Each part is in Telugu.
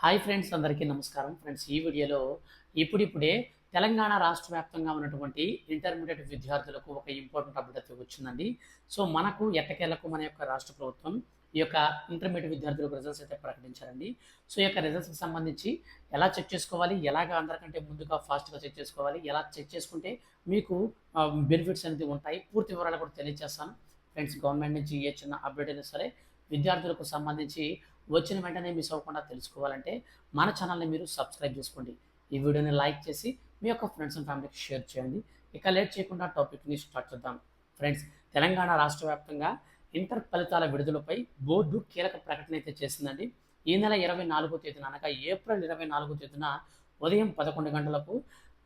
హాయ్ ఫ్రెండ్స్, అందరికీ నమస్కారం. ఫ్రెండ్స్, ఈ వీడియోలో ఇప్పుడిప్పుడే తెలంగాణ రాష్ట్ర వ్యాప్తంగా ఉన్నటువంటి ఇంటర్మీడియట్ విద్యార్థులకు ఒక ఇంపార్టెంట్ అప్డేట్ అయితే వచ్చిందండి. సో మనకు ఎట్టకేలకు మన యొక్క రాష్ట్ర ప్రభుత్వం ఈ యొక్క ఇంటర్మీడియట్ విద్యార్థులకు రిజల్ట్స్ అయితే ప్రకటించారండి. సో ఈ యొక్క రిజల్ట్స్కి సంబంధించి ఎలా చెక్ చేసుకోవాలి, ఎలాగ అందరికంటే ముందుగా ఫాస్ట్గా చెక్ చేసుకోవాలి, ఎలా చెక్ చేసుకుంటే మీకు బెనిఫిట్స్ అనేది ఉంటాయి, పూర్తి వివరాలు కూడా తెలియజేస్తాను. ఫ్రెండ్స్, గవర్నమెంట్ నుంచి ఏ చిన్న అప్డేట్ అయినా సరే విద్యార్థులకు సంబంధించి వచ్చిన వెంటనే మిస్ అవ్వకుండా తెలుసుకోవాలంటే మన ఛానల్ని మీరు సబ్స్క్రైబ్ చేసుకోండి. ఈ వీడియోని లైక్ చేసి మీ యొక్క ఫ్రెండ్స్ అండ్ ఫ్యామిలీకి షేర్ చేయండి. ఇక లేట్ చేయకుండా టాపిక్ని స్టార్ట్ చేద్దాం. ఫ్రెండ్స్, తెలంగాణ రాష్ట్ర వ్యాప్తంగా ఇంటర్ ఫలితాల విడుదలపై బోర్డు కీలక ప్రకటన అయితే చేసిందండి. ఈ నెల 24వ తేదీన అనగా ఏప్రిల్ 24వ తేదీన ఉదయం 11 గంటలకు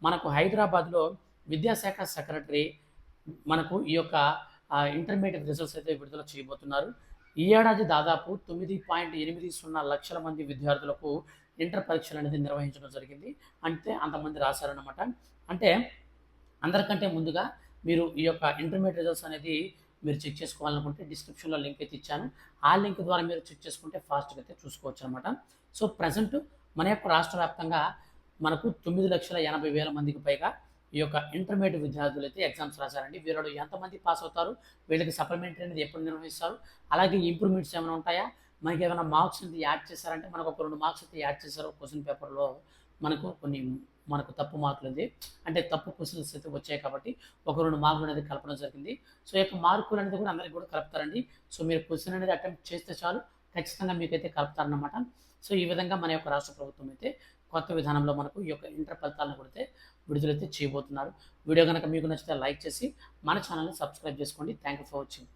మనకు హైదరాబాద్లో విద్యాశాఖ సెక్రటరీ మనకు ఈ యొక్క ఇంటర్మీడియట్ రిజల్ట్స్ అయితే విడుదల చేయబోతున్నారు. ఈ ఏడాది దాదాపు 9.80 లక్షల మంది విద్యార్థులకు ఇంటర్ పరీక్షలు అనేది నిర్వహించడం జరిగింది. అంటే అంతమంది రాశారన్నమాట. అంటే అందరికంటే ముందుగా మీరు ఈ యొక్క ఇంటర్మీడియట్ రిజల్ట్స్ అనేది మీరు చెక్ చేసుకోవాలనుకుంటే డిస్క్రిప్షన్లో లింక్ అయితే ఇచ్చాను. ఆ లింక్ ద్వారా మీరు చెక్ చేసుకుంటే ఫాస్ట్గా అయితే చూసుకోవచ్చు అనమాట. సో ప్రజెంట్ మన యొక్క రాష్ట్ర వ్యాప్తంగా మనకు 9,80,000 మందికి పైగా ఈ యొక్క ఇంటర్మీడియట్ విద్యార్థులు అయితే ఎగ్జామ్స్ రాశారండి. వీళ్ళు ఎంతమంది పాస్ అవుతారు, వీళ్ళకి సప్లిమెంటరీ అనేది ఎప్పుడు నిర్వహిస్తారు, అలాగే ఇంప్రూవ్మెంట్స్ ఏమైనా ఉంటాయా, మనకి ఏమైనా మార్క్స్ అనేది యాడ్ చేశారంటే మనకు ఒక 2 మార్క్స్ అయితే యాడ్ చేశారు. క్వశ్చన్ పేపర్లో మనకు తప్పు మార్కులు ఉంది, అంటే తప్పు క్వశ్చన్స్ అయితే వచ్చాయి కాబట్టి ఒక 2 మార్కులు అనేది కలపడం జరిగింది. సో ఈ యొక్క మార్కులు అనేది కూడా అందరికీ కూడా కలుపుతారండి. సో మీరు క్వశ్చన్ అనేది అటెంప్ట్ చేస్తే చాలు, ఖచ్చితంగా మీకైతే కలుపుతారన్నమాట. సో ఈ విధంగా మన యొక్క రాష్ట్ర ప్రభుత్వం అయితే కొత్త విధానంలో మనకు ఈ యొక్క ఇంటర్ ఫలితాలను కూడా విడుదలైతే చేయబోతున్నారు. వీడియో కనుక మీకు నచ్చితే లైక్ చేసి మన ఛానల్ని సబ్స్క్రైబ్ చేసుకోండి. Thank you for watching.